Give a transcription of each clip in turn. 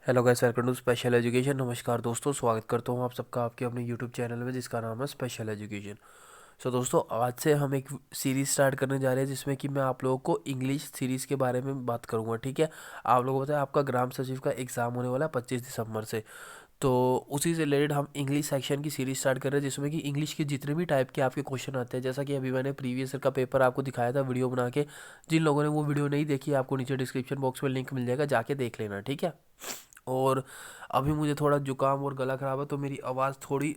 Hello guys, welcome to special education. नमस्कार दोस्तों, स्वागत करता हूँ आप सबका आपके अपने यूट्यूब चैनल में जिसका नाम है स्पेशल एजुकेशन। सो दोस्तों, आज से हम एक सीरीज़ स्टार्ट करने जा रहे हैं जिसमें कि मैं आप लोगों को इंग्लिश सीरीज़ के बारे में बात करूँगा। ठीक है, आप लोगों को पता है आपका ग्राम सचिव का एग्ज़ाम होने वाला है 25 दिसंबर से। तो उसी से रिलेटेड हम इंग्लिश सेक्शन की सीरीज स्टार्ट कर रहे हैं जिसमें कि इंग्लिश के जितने भी टाइप के आपके क्वेश्चन आते हैं, जैसा कि अभी मैंने प्रीवियस ईयर का पेपर आपको दिखाया था वीडियो बना के। जिन लोगों ने वो वीडियो नहीं देखी, आपको नीचे डिस्क्रिप्शन बॉक्स में लिंक मिल जाएगा, जाके देख लेना। ठीक है। और अभी मुझे थोड़ा जुकाम और गला ख़राब है तो मेरी आवाज़ थोड़ी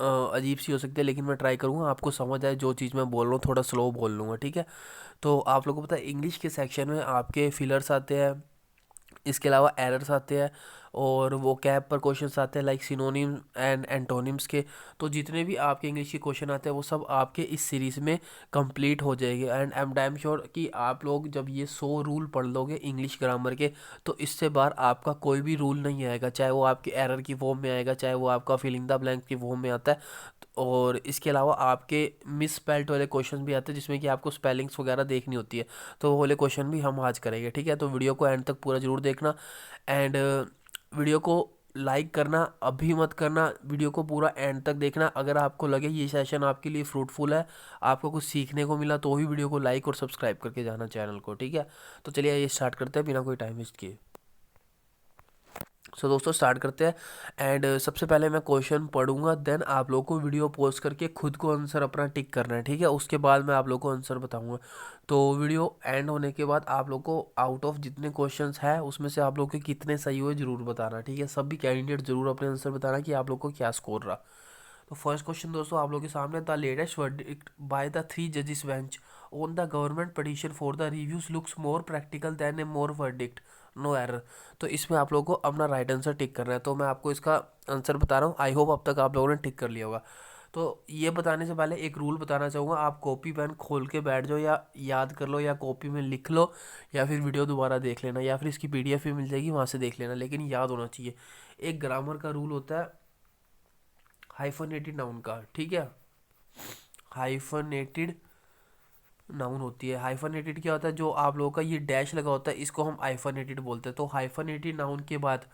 अजीब सी हो सकती है, लेकिन मैं ट्राई करूँगा आपको समझ आए जो चीज़ मैं बोल रहा हूँ, थोड़ा स्लो बोल लूँगा। ठीक है। तो आप लोगों को पता है इंग्लिश के सेक्शन में आपके फिलर्स आते हैं, इसके अलावा एरर्स आते हैं, और वो कैप पर क्वेश्चंस आते हैं लाइक सिनोनिम एंड एंटोनिम्स के। तो जितने भी आपके इंग्लिश के क्वेश्चन आते हैं वो सब आपके इस सीरीज़ में कंप्लीट हो जाएंगे। And I am damn sure कि आप लोग जब ये 100 रूल पढ़ लोगे इंग्लिश ग्रामर के, तो इससे बाहर आपका कोई भी रूल नहीं आएगा, चाहे वो आपके एरर की फॉर्म में आएगा, चाहे वो आपका फिलिंग द ब्लैंक की फॉर्म में आता है। और इसके अलावा आपके मिस स्पेल्ट वाले क्वेश्चन भी आते हैं जिसमें कि आपको स्पेलिंग्स वगैरह देखनी होती है। तो वो वाले क्वेश्चन भी हम आज करेंगे। ठीक है, तो वीडियो को एंड तक पूरा जरूर देखना। एंड वीडियो को लाइक करना अभी मत करना, वीडियो को पूरा एंड तक देखना। अगर आपको लगे ये सेशन आपके लिए फ्रूटफुल है, आपको कुछ सीखने को मिला, तो ही वीडियो को लाइक और सब्सक्राइब करके जाना चैनल को। ठीक है, तो चलिए ये स्टार्ट करते हैं बिना कोई टाइम वेस्ट किए। सो दोस्तों, स्टार्ट करते हैं। एंड सबसे पहले मैं क्वेश्चन पढ़ूंगा, देन आप लोगों को वीडियो पॉज करके खुद को आंसर अपना टिक करना है। ठीक है, उसके बाद मैं आप लोगों को आंसर बताऊंगा। तो वीडियो एंड होने के बाद आप लोग को आउट ऑफ जितने क्वेश्चंस हैं उसमें से आप लोग के कितने सही हुए जरूर बताना। ठीक है, सभी कैंडिडेट जरूर अपने आंसर बताना कि आप लोग को क्या स्कोर रहा। तो फर्स्ट क्वेश्चन दोस्तों आप लोग के सामने, the latest verdict by the 3 जजेस bench on the government petition for the reviews looks more practical than a more verdict, no error. तो इसमें आप लोगों को अपना राइट आंसर टिक करना है। तो मैं आपको इसका आंसर बता रहा हूँ, आई होप अब तक आप लोगों ने टिक कर लिया होगा। तो ये बताने से पहले एक रूल बताना चाहूँगा, आप कॉपी पेन खोल के बैठ जाओ, या याद कर लो, या कॉपी में लिख लो, या फिर वीडियो दोबारा देख लेना, या फिर इसकी पीडीएफ भी मिल जाएगी, वहाँ से देख लेना। लेकिन याद होना चाहिए, एक ग्रामर का रूल होता है हाइफनेटेड नाउन का। ठीक है, हाइफनेटेड नाउन होती है। हाइफनेटेड क्या होता है, जो आप लोगों का ये डैश लगा होता है इसको हम हाइफनेटेड बोलते हैं। तो हाइफनेटेड नाउन के बाद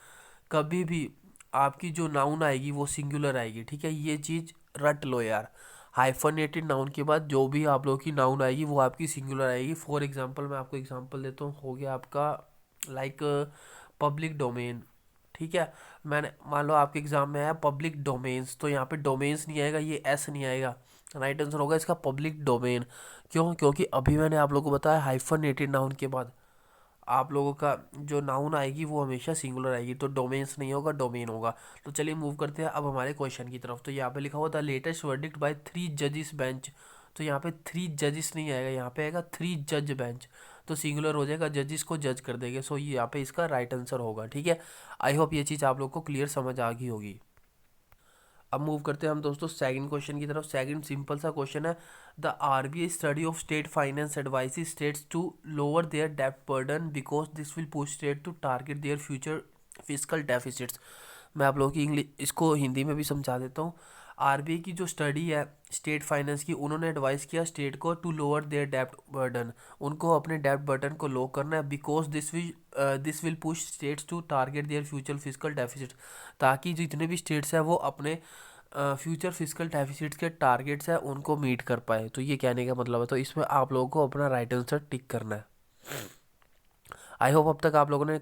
कभी भी आपकी जो नाउन आएगी वो सिंगुलर आएगी। ठीक है, ये चीज़ रट लो यार। हाइफनेटेड नाउन के बाद जो भी आप लोगों की नाउन आएगी वो आपकी सिंगुलर आएगी। फॉर एग्जांपल मैं आपको एग्जांपल देता हूँ, हो गया आपका लाइक पब्लिक डोमेन। ठीक है, मैंने मान लो आपके एग्जाम में आया पब्लिक डोमेन्स, तो यहाँ पे डोमेन्स नहीं आएगा, ये एस नहीं आएगा, राइट आंसर होगा इसका पब्लिक डोमेन। क्यों? क्योंकि अभी मैंने आप लोगों को बताया हाइफनेटेड नाउन के बाद आप लोगों का जो नाउन आएगी वो हमेशा सिंगुलर आएगी, तो डोमेन्स नहीं होगा, डोमेन होगा। तो चलिए मूव करते हैं अब हमारे क्वेश्चन की तरफ। तो यहाँ पे लिखा हुआ द लेटेस्ट वर्डिक्ट बाय 3 जजेस बेंच। तो यहाँ पे 3 जजेस नहीं आएगा, यहाँ पे आएगा 3 जज बेंच। तो सिंगुलर हो जाएगा, जजेस को जज कर देंगे। सो ये यहाँ पे इसका राइट आंसर होगा। ठीक है, आई होप ये चीज़ आप लोग को क्लियर समझ आ गई होगी। अब मूव करते हैं हम दोस्तों सेकंड क्वेश्चन की तरफ। सेकंड सिंपल सा क्वेश्चन है, the RBI study of state finance advises states to lower their डेब्ट burden because this will push state to target their future physical deficits. मैं आप लोगों की इंग्लिश इसको हिंदी में भी समझा देता हूँ। आरबीआई की जो स्टडी है स्टेट फाइनेंस की, उन्होंने एडवाइस किया स्टेट को टू लोअर देयर डेब्ट बर्डन, उनको अपने डेब्ट बर्डन को लो करना है, because this will push states to target their future fiscal deficit, ताकि जितने भी स्टेट्स हैं वो अपने फ्यूचर फिजिकल डेफिसिट्स के टारगेट्स हैं उनको मीट कर पाए। तो ये कहने का मतलब है, तो इसमें आप लोगों को अपना राइट आंसर टिक करना है। आई होप अब तक आप लोगों ने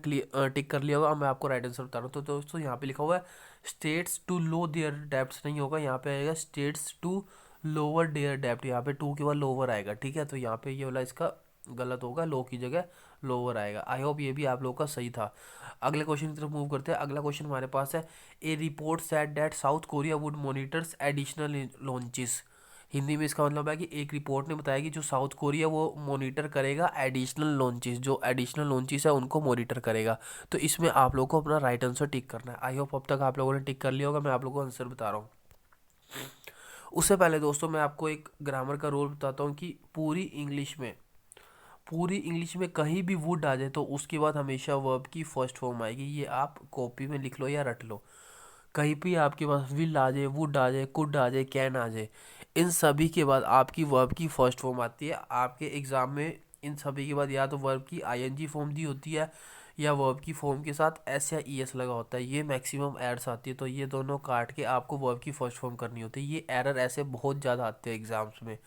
टिक कर लिया होगा। अब मैं आपको राइट आंसर बता रहा हूँ। तो दोस्तों यहाँ पे लिखा हुआ है states to low their debts नहीं होगा, यहाँ पे आएगा स्टेट्स टू लोअर देयर डेब्ट। यहाँ पे टू के बाद लोअर आएगा। ठीक है, तो यहाँ पे ये वाला इसका गलत होगा, लो की जगह लोअर आएगा। आई होप ये भी आप लोगों का सही था। अगले क्वेश्चन की तरफ मूव करते हैं। अगला क्वेश्चन हमारे पास है, a report said that South Korea would monitors additional launches. Hindi में इसका मतलब है कि एक रिपोर्ट ने बताया कि जो साउथ कोरिया वो मॉनिटर करेगा एडिशनल लॉन्चेस, जो एडिशनल लॉन्चेस है उनको मॉनिटर करेगा। तो इसमें आप लोगों को अपना राइट आंसर टिक करना है। आई होप अब तक आप लोगों ने टिक कर लिया होगा। मैं आप लोगों को आंसर बता रहा हूँ। उससे पहले दोस्तों मैं आपको एक ग्रामर का रूल बताता हूँ कि पूरी इंग्लिश में कहीं भी वुड आ जाए तो उसके बाद हमेशा वर्ब की फर्स्ट फॉर्म आएगी। ये आप कॉपी में लिख लो या रट लो। कहीं भी आपके पास विल आ जाए, वुड आ जाए, कुड आ जाए, कैन आ जाए, इन सभी के बाद आपकी वर्ब की फर्स्ट फॉर्म आती है। आपके एग्ज़ाम में इन सभी के बाद या तो वर्ब की आईएनजी फॉर्म दी होती है, या वर्ब की फॉर्म के साथ एस या ई एस लगा होता है, ये मैक्सिमम एरर्स आती है। तो ये दोनों काट के आपको वर्ब की फर्स्ट फॉर्म करनी होती है। ये एरर ऐसे बहुत ज़्यादा आते हैं एग्जाम्स में।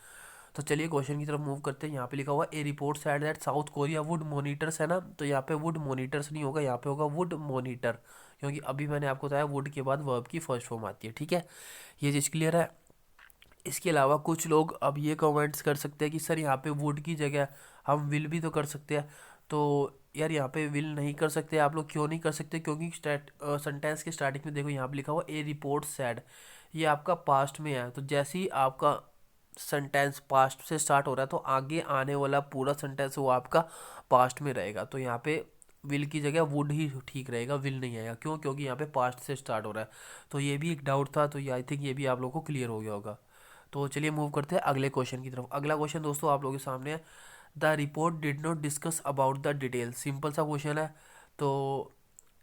तो चलिए क्वेश्चन की तरफ मूव करते हैं। यहाँ पे लिखा हुआ a report said that South Korea would monitors, है ना, तो यहाँ पे वुड मोनीटर्स नहीं होगा, यहाँ पे होगा वुड मोनीटर, क्योंकि अभी मैंने आपको बताया वुड के बाद वर्ब की फर्स्ट फॉर्म आती है। ठीक है, ये चीज़ क्लियर है। इसके अलावा कुछ लोग अब ये कमेंट्स कर सकते हैं कि सर यहाँ पे वुड की जगह हम विल भी तो कर सकते हैं। तो यार यहाँ पे विल नहीं कर सकते आप लोग, क्यों नहीं कर सकते? क्योंकि सेंटेंस के स्टार्टिंग में देखो यहाँ पे लिखा हुआ ए रिपोर्ट सैड, ये आपका पास्ट में है। तो जैसे ही आपका सेंटेंस पास्ट से स्टार्ट हो रहा है तो आगे आने वाला पूरा सेंटेंस वो आपका पास्ट में रहेगा। तो यहाँ पे विल की जगह वुड ही ठीक रहेगा, विल नहीं आएगा। क्यों? क्योंकि यहाँ पे पास्ट से स्टार्ट हो रहा है। तो ये भी एक डाउट था, तो ये आई थिंक ये भी आप लोगों को क्लियर हो गया होगा। तो चलिए मूव करते हैं अगले क्वेश्चन की तरफ। अगला क्वेश्चन दोस्तों आप लोगों के सामने है, the report did not discuss about the detail. Simple सा क्वेश्चन है, तो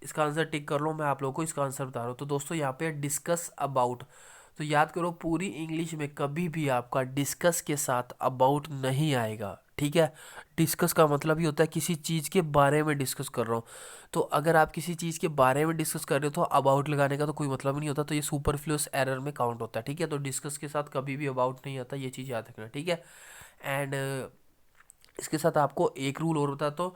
इसका आंसर टिक कर लो। मैं आप लोगों को इसका आंसर बता रहा हूँ। तो दोस्तों यहाँ पे डिस्कस अबाउट, तो याद करो पूरी इंग्लिश में कभी भी आपका डिस्कस के साथ अबाउट नहीं आएगा। ठीक है, डिस्कस का मतलब ही होता है किसी चीज़ के बारे में डिस्कस कर रहा हूँ। तो अगर आप किसी चीज़ के बारे में डिस्कस कर रहे हो तो अबाउट लगाने का तो कोई मतलब ही नहीं होता, तो ये सुपरफ्लूअस एरर में काउंट होता है। ठीक है, तो डिस्कस के साथ कभी भी अबाउट नहीं आता, ये चीज़ याद रखना। ठीक है, एंड इसके साथ आपको एक रूल और बता, तो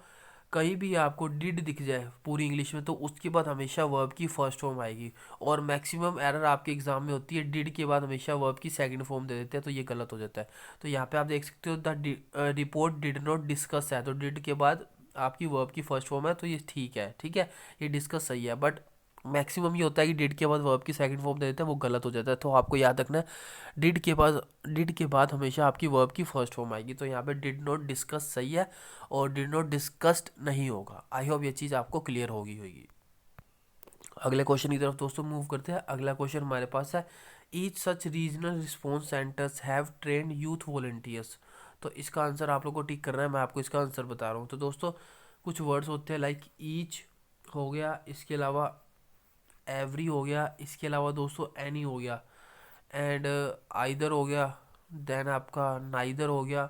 कहीं भी आपको डिड दिख जाए पूरी इंग्लिश में तो उसके बाद हमेशा वर्ब की फर्स्ट फॉर्म आएगी। और मैक्सिमम एरर आपके एग्जाम में होती है डिड के बाद हमेशा वर्ब की सेकंड फॉर्म दे देते हैं, तो ये गलत हो जाता है। तो यहाँ पे आप देख सकते हो the report did not discuss है, तो डिड के बाद आपकी वर्ब की फर्स्ट फॉर्म है, तो ये ठीक है। ठीक है, ये डिस्कस सही है। बट मैक्सिमम ये होता है कि डिड के बाद वर्ब की सेकंड फॉर्म दे देते हैं, वो गलत हो जाता है। तो आपको याद रखना है डिड के बाद हमेशा आपकी वर्ब की फर्स्ट फॉर्म आएगी। तो यहाँ पे डिड नॉट डिस्कस सही है और डिड नॉट डिस्कस्ड नहीं होगा। आई होप ये चीज़ आपको क्लियर होगी। अगले क्वेश्चन की तरफ दोस्तों मूव करते हैं। अगला क्वेश्चन हमारे पास है, each such regional response centres have trend youth volunteers. तो इसका आंसर आप लोग को टिक करना है, मैं आपको इसका आंसर बता रहा हूँ। तो दोस्तों कुछ वर्ड्स होते हैं लाइक ईच हो गया, इसके अलावा एवरी हो गया, इसके अलावा दोस्तों एनी हो गया, एंड आइदर हो गया, देन आपका नाइदर हो गया,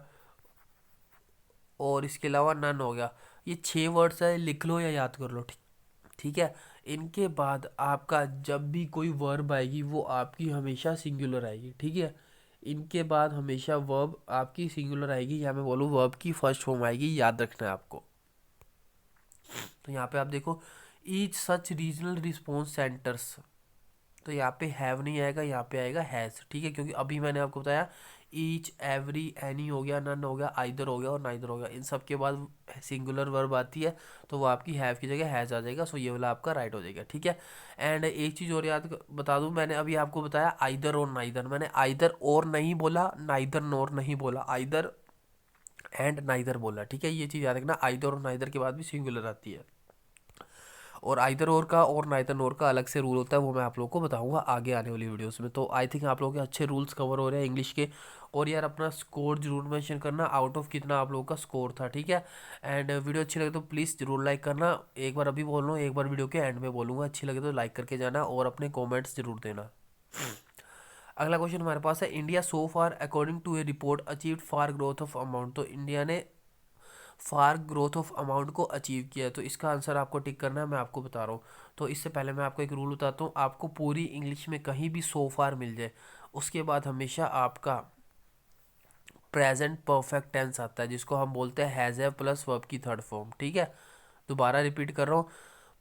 और इसके अलावा नन हो गया। ये 6 वर्ड्स है, लिख लो या याद कर लो। ठीक ठीक है, इनके बाद आपका जब भी कोई वर्ब आएगी वो आपकी हमेशा सिंगुलर आएगी। ठीक है, इनके बाद हमेशा वर्ब आपकी सिंगुलर आएगी, या मैं बोलूँ वर्ब की फर्स्ट फॉर्म आएगी, याद रखना है आपको। तो यहाँ पे आप देखो each such regional response centres, तो यहाँ पे हैव नहीं आएगा, यहाँ पे आएगा हैज़। ठीक है, क्योंकि अभी मैंने आपको बताया ईच एवरी एनी हो गया, नन हो गया, आइदर हो गया और नाइदर हो गया, इन सब के बाद सिंगुलर वर्ब आती है तो वो आपकी हैव की जगह हैज़ आ जाएगा। सो ये वाला आपका राइट हो जाएगा। ठीक है, एंड एक चीज़ और बता दूं, मैंने अभी आपको बताया आइदर और नाइदर, मैंने आइदर और नहीं बोला, नाइदर नोर नहीं बोला, आइदर एंड नाइदर बोला। ठीक है, ये चीज़ याद रखना, आइदर और नाइदर के बाद भी सिंगुलर आती है। और आइदर और का और नाइदर नोर का अलग से रूल होता है, वो मैं आप लोगों को बताऊंगा आगे आने वाली वीडियोस में। तो आई थिंक आप लोगों के अच्छे रूल्स कवर हो रहे हैं इंग्लिश के। और यार अपना स्कोर जरूर मेंशन करना, आउट ऑफ कितना आप लोगों का स्कोर था। ठीक है, एंड वीडियो अच्छी लगे तो प्लीज़ जरूर लाइक करना। एक बार अभी बोल रहा हूँ, एक बार वीडियो के एंड में बोलूँगा, अच्छी लगे तो लाइक करके जाना और अपने कॉमेंट्स जरूर देना। अगला क्वेश्चन हमारे पास है, India so far according to a report achieved fair growth of amount. तो इंडिया ने फार ग्रोथ ऑफ अमाउंट को अचीव किया है, तो इसका आंसर आपको टिक करना है, मैं आपको बता रहा हूँ। तो इससे पहले मैं आपको एक रूल बताता हूँ, आपको पूरी इंग्लिश में कहीं भी सो फार मिल जाए उसके बाद हमेशा आपका प्रेजेंट परफेक्ट टेंस आता है, जिसको हम बोलते हैं हैज़ हैव प्लस वर्ब की थर्ड फॉर्म। ठीक है, दोबारा रिपीट कर रहा हूँ,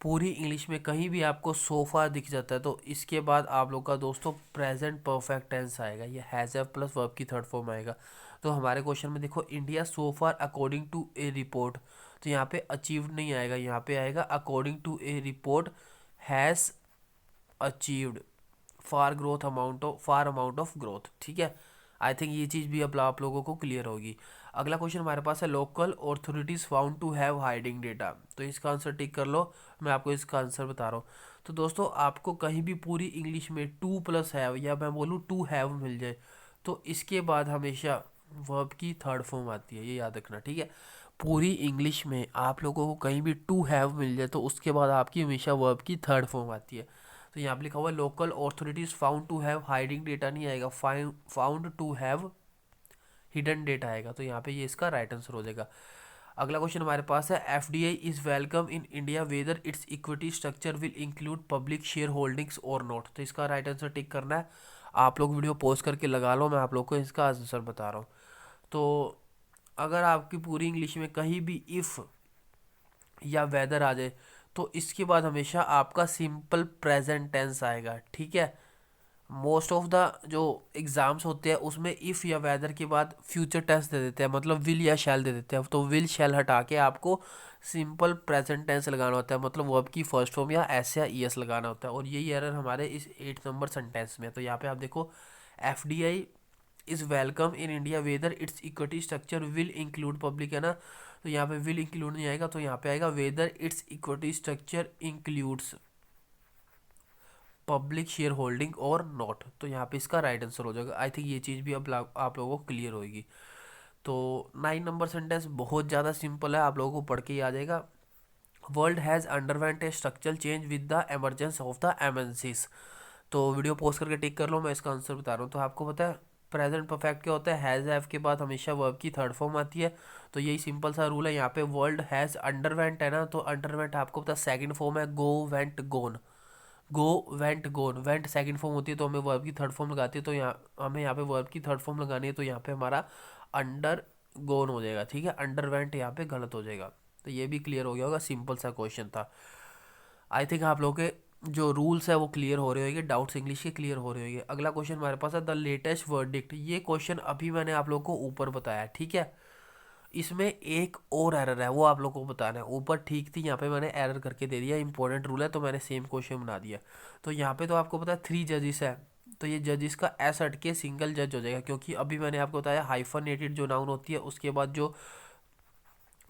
पूरी इंग्लिश में कहीं भी आपको सो फार दिख जाता है तो इसके बाद आप लोग का दोस्तों प्रेजेंट परफेक्ट टेंस आएगा, ये हैज़ हैव प्लस वर्ब की थर्ड फॉर्म आएगा। तो हमारे क्वेश्चन में देखो India so far according to a report, तो यहाँ पे अचीव्ड नहीं आएगा, यहाँ पे आएगा according to a report has achieved fair amount of growth. ठीक है, आई थिंक ये चीज़ भी अब आप लोगों को क्लियर होगी। अगला क्वेश्चन हमारे पास है, local authorities found to have hiding data. तो इसका आंसर टिक कर लो, मैं आपको इसका आंसर बता रहा हूँ। तो दोस्तों आपको कहीं भी पूरी इंग्लिश में टू प्लस हैव या मैं बोलूँ टू हैव मिल जाए तो इसके बाद हमेशा वर्ब की थर्ड फॉर्म आती है, ये याद रखना। ठीक है, पूरी इंग्लिश में आप लोगों को कहीं भी टू हैव मिल जाए तो उसके बाद आपकी हमेशा वर्ब की थर्ड फॉर्म आती है। तो यहाँ पे लिखा हुआ है local authorities found to have hiding data नहीं आएगा, found to have hidden data आएगा। तो यहाँ पे ये इसका राइट आंसर हो जाएगा। अगला क्वेश्चन हमारे पास है FDI is welcome in India whether it's equity structure will include public share holdings और नॉट। तो इसका राइट आंसर टिक करना है। आप लोग वीडियो पॉज करके लगा लो, मैं आप लोग को इसका आंसर बता रहा हूँ। तो अगर आपकी पूरी इंग्लिश में कहीं भी इफ़ या वेदर आ जाए तो इसके बाद हमेशा आपका सिंपल प्रेजेंट टेंस आएगा, ठीक है। मोस्ट ऑफ द जो एग्ज़ाम्स होते हैं उसमें इफ़ या वेदर के बाद फ्यूचर टेंस दे देते हैं, मतलब विल या शैल दे देते हैं। तो विल शैल हटा के आपको सिंपल प्रेजेंट टेंस लगाना होता है, मतलब वर्ब की फर्स्ट फॉर्म या एस या ईएस लगाना होता है। और यही एरर हमारे इस 8 नंबर सेंटेंस में है। तो यहाँ पे आप देखो FDI is welcome in India whether it's equity structure will include public, है ना। तो यहाँ पे विल इंक्लूड नहीं आएगा, तो यहाँ पे आएगा whether it's equity structure includes public share holding और नॉट। तो यहाँ पे इसका राइट आंसर हो जाएगा। आई थिंक ये चीज़ भी अब आप लोगों को क्लियर होगी। तो 9 नंबर सेंटेंस बहुत ज़्यादा सिंपल है, आप लोगों को पढ़ के ही आ जाएगा। World has underwent A structural change with the emergence of the MNCs. तो वीडियो पोस्ट करके टिक कर लो, मैं इसका आंसर बता रहा हूँ। तो आपको पता है प्रेजेंट परफेक्ट क्या होता है, हैज़ हैव के बाद हमेशा वर्ब की थर्ड फॉर्म आती है। तो यही सिंपल सा रूल है। यहाँ पे वर्ल्ड हैज़ अंडरवेंट है ना, तो अंडरवेंट आपको पता है सेकंड फॉर्म है गो वेंट गोन। गो वेंट गोन, वेंट सेकंड फॉर्म होती है तो हमें वर्ब की थर्ड फॉर्म लगाती है। तो यहाँ हमें यहाँ पे वर्ब की थर्ड फॉर्म लगानी है, तो यहाँ पे हमारा अंडर गोन हो जाएगा, ठीक है। अंडर वेंट यहाँ पे गलत हो जाएगा। तो ये भी क्लियर हो गया होगा, सिंपल सा क्वेश्चन था। आई थिंक आप लोगों के जो रूल्स है वो क्लियर हो रहे होंगे, डाउट्स इंग्लिश के क्लियर हो रहे होंगे। अगला क्वेश्चन हमारे पास है द लेटेस्ट वर्डिक्ट। ये क्वेश्चन अभी मैंने आप लोगों को ऊपर बताया, ठीक है। इसमें एक और एरर है, वो आप लोगों को बताना है। ऊपर ठीक थी, यहाँ पे मैंने एरर करके दे दिया। इंपॉर्टेंट रूल है तो मैंने सेम क्वेश्चन बना दिया। तो यहाँ पे तो आपको पता है 3 जजेस है, तो ये जजेस का एस हट के सिंगल जज हो जाएगा, क्योंकि अभी मैंने आपको बताया हाइफनेटेड जो नाउन होती है उसके बाद जो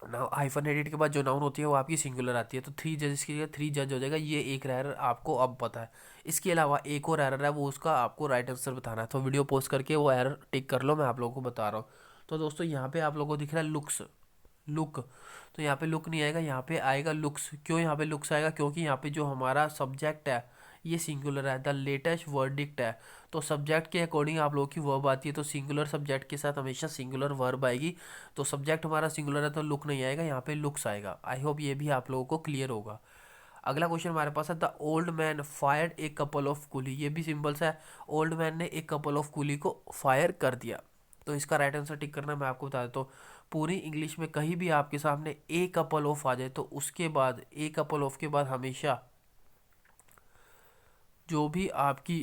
हाइफनेटेड के बाद जो नाउन होती है वो आपकी सिंगुलर आती है। तो 3 जजेस की जगह 3 जज हो जाएगा। ये एक एरर आपको अब पता है। इसके अलावा एक और एरर है, वो उसका आपको राइट आंसर बताना है। तो वीडियो पोस्ट करके वो एरर टिक कर लो, मैं आप लोगों को बता रहा हूँ। तो दोस्तों यहाँ पे आप लोगों को दिख रहा है लुक्स, लुक। तो यहाँ पे लुक नहीं आएगा, यहाँ पे आएगा लुक्स। क्यों यहाँ पे लुक्स आएगा, क्योंकि यहाँ पे जो हमारा सब्जेक्ट है ये सिंगुलर है, द लेटेस्ट वर्डिक्ट है। तो सब्जेक्ट के अकॉर्डिंग आप लोगों की वर्ब आती है, तो सिंगुलर सब्जेक्ट के साथ हमेशा सिंगुलर वर्ब आएगी। तो सब्जेक्ट हमारा सिंगुलर है तो लुक नहीं आएगा, यहाँ पे लुक्स आएगा। आई होप ये भी आप लोगों को क्लियर होगा। अगला क्वेश्चन हमारे पास है the old man fired a couple of coolie. ये भी सिंपल सा है, ओल्ड मैन ने एक कपल ऑफ कूली को फायर कर दिया। तो इसका राइट आंसर टिक करना मैं आपको बता देता हूँ। पूरी इंग्लिश में कहीं भी आपके सामने ए कपल ऑफ आ जाए तो उसके बाद ए कपल ऑफ के बाद हमेशा जो भी आपकी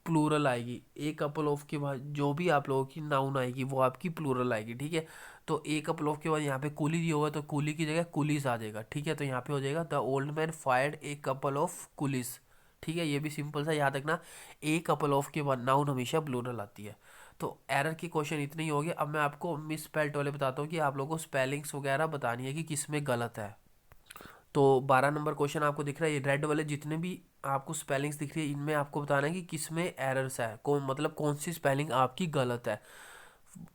प्लूरल आएगी, ए कपल ऑफ के बाद जो भी आप लोगों की नाउन आएगी वो आपकी प्लूरल आएगी, ठीक है। तो ए कपल ऑफ के बाद यहाँ पे कूली दिया हुआ है तो कूली की जगह कुलीस आ जाएगा, ठीक है। तो यहाँ पे हो जाएगा the old man fired a couple of coolies, ठीक है। ये भी सिंपल सा याद रखना, ए कपल ऑफ के बाद नाउन हमेशा प्लूरल आती है। तो एरर की क्वेश्चन इतने ही हो गए। अब मैं आपको मिस स्पेल्ट वाले बताता हूँ कि आप लोगों को स्पेलिंग्स वगैरह बतानी है कि किस में गलत है। तो 12 नंबर क्वेश्चन आपको दिख रहा है, ये रेड वाले जितने भी आपको स्पेलिंग्स दिख रही है इनमें आपको बताना है कि किस में एरर्स है, कौन मतलब कौन सी स्पेलिंग आपकी गलत है।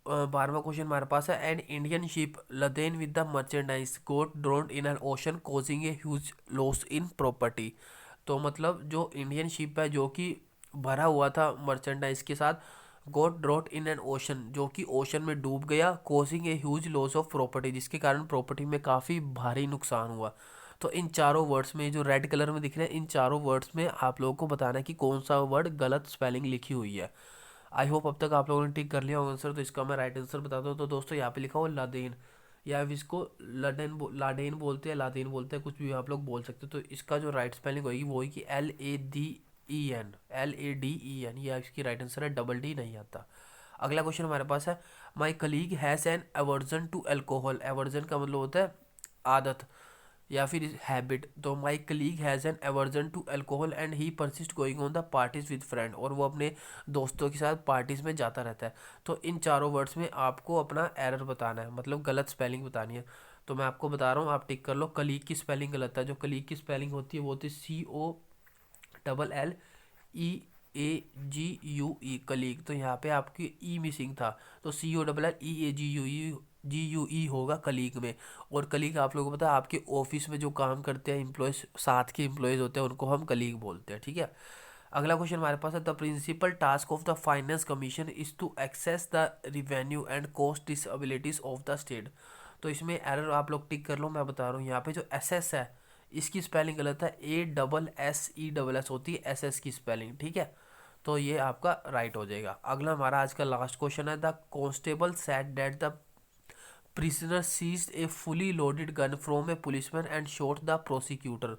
12वां क्वेश्चन हमारे पास है an Indian ship laden with the merchandise got drowned in an ocean causing a huge loss in property. तो मतलब जो इंडियन शिप है जो कि भरा हुआ था मर्चेंडाइज के साथ, गोट ड्रॉट इन एन ओशन जो कि ओशन में डूब गया, causing a huge loss of property जिसके कारण प्रॉपर्टी में काफ़ी भारी नुकसान हुआ। तो इन चारों वर्ड्स में जो रेड कलर में दिख रहे हैं इन चारों वर्ड्स में आप लोगों को बताना है कि कौन सा वर्ड गलत स्पेलिंग लिखी हुई है। आई होप अब तक आप लोगों ने टिक कर लिया होगा आंसर। तो इसका मैं राइट आंसर बताता हूँ। तो दोस्तों यहाँ पे लिखा हुआ लादेन, या अब इसको लाडेन बोलते हैं, लादेन बोलते हैं, कुछ भी आप लोग बोल सकते हो। तो इसका जो राइट स्पेलिंग होगी वो होगी LADEN, LADEN, ये इसकी राइट आंसर है, डबल डी नहीं आता। अगला क्वेश्चन हमारे पास है my colleague has an aversion to alcohol. Aversion का मतलब होता है आदत या फिर हैबिट। तो my colleague has an aversion to alcohol and he persist going on the parties with friend. और वो अपने दोस्तों के साथ पार्टीज में जाता रहता है। तो इन चारों वर्ड्स में आपको अपना एरर बताना है, मतलब गलत स्पेलिंग बतानी है। तो मैं आपको बता रहा हूँ, आप टिक कर लो। कलीग की स्पेलिंग गलत है। जो कलीग की स्पेलिंग होती है वो होती है COLLEAGUE, कलीग। तो यहाँ पे आपकी ई मिसिंग था, तो COLLEAGUE होगा कलीग में। और कलीग आप लोगों को पता है आपके ऑफिस में जो काम करते हैं एम्प्लॉयज़, साथ के एम्प्लॉयज़ होते हैं, उनको हम कलीग बोलते हैं, ठीक है। अगला क्वेश्चन हमारे पास है the principal task of the finance commission is to access the revenue and cost disabilities of the state. तो इसमें एरर आप लोग टिक कर लो, मैं बता रहा हूँ। यहाँ पे जो एस एस है इसकी स्पेलिंग गलत है, ASSESS होती है एस एस की स्पेलिंग, ठीक है। तो ये आपका राइट हो जाएगा। अगला हमारा आज का लास्ट क्वेश्चन है, the constable said that the prisoner seized a fully loaded gun from a policeman and shot the prosecutor.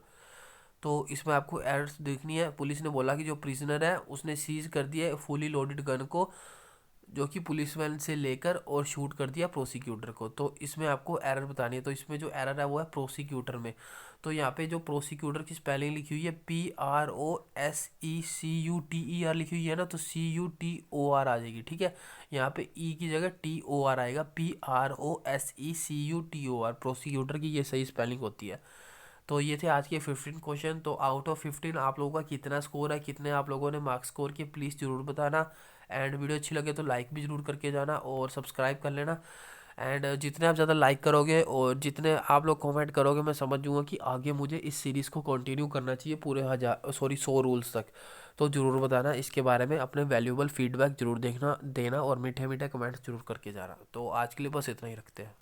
तो इसमें आपको एरर्स देखनी है। पुलिस ने बोला कि जो प्रिजनर है उसने सीज कर दिया है फुली लोडेड गन को, जो कि पुलिसमैन से लेकर और शूट कर दिया प्रोसिक्यूटर को। तो इसमें आपको एरर बतानी है। तो इसमें जो एरर है वो है प्रोसिक्यूटर में। तो यहाँ पे जो प्रोसिक्यूटर की स्पेलिंग लिखी हुई है PROSECUTER लिखी हुई है ना, तो CUTOR आ जाएगी, ठीक है। यहाँ पे ई की जगह TOR आएगा, PROSECUTOR, प्रोसिक्यूटर की ये सही स्पेलिंग होती है। तो ये थे आज के 15 क्वेश्चन। तो आउट ऑफ 15 आप लोगों का कितना स्कोर है, कितने आप लोगों ने मार्क्स स्कोर किए, प्लीज़ ज़रूर बताना। एंड वीडियो अच्छी लगे तो लाइक भी ज़रूर करके जाना और सब्सक्राइब कर लेना। एंड जितने आप ज़्यादा लाइक करोगे और जितने आप लोग कमेंट करोगे, मैं समझ जूँगा कि आगे मुझे इस सीरीज़ को कंटिन्यू करना चाहिए पूरे 100 रूल्स तक। तो ज़रूर बताना इसके बारे में, अपने वैल्यूएबल फीडबैक ज़रूर देखना देना और मीठे मीठे कमेंट्स जरूर करके जाना। तो आज के लिए बस इतना ही रखते हैं।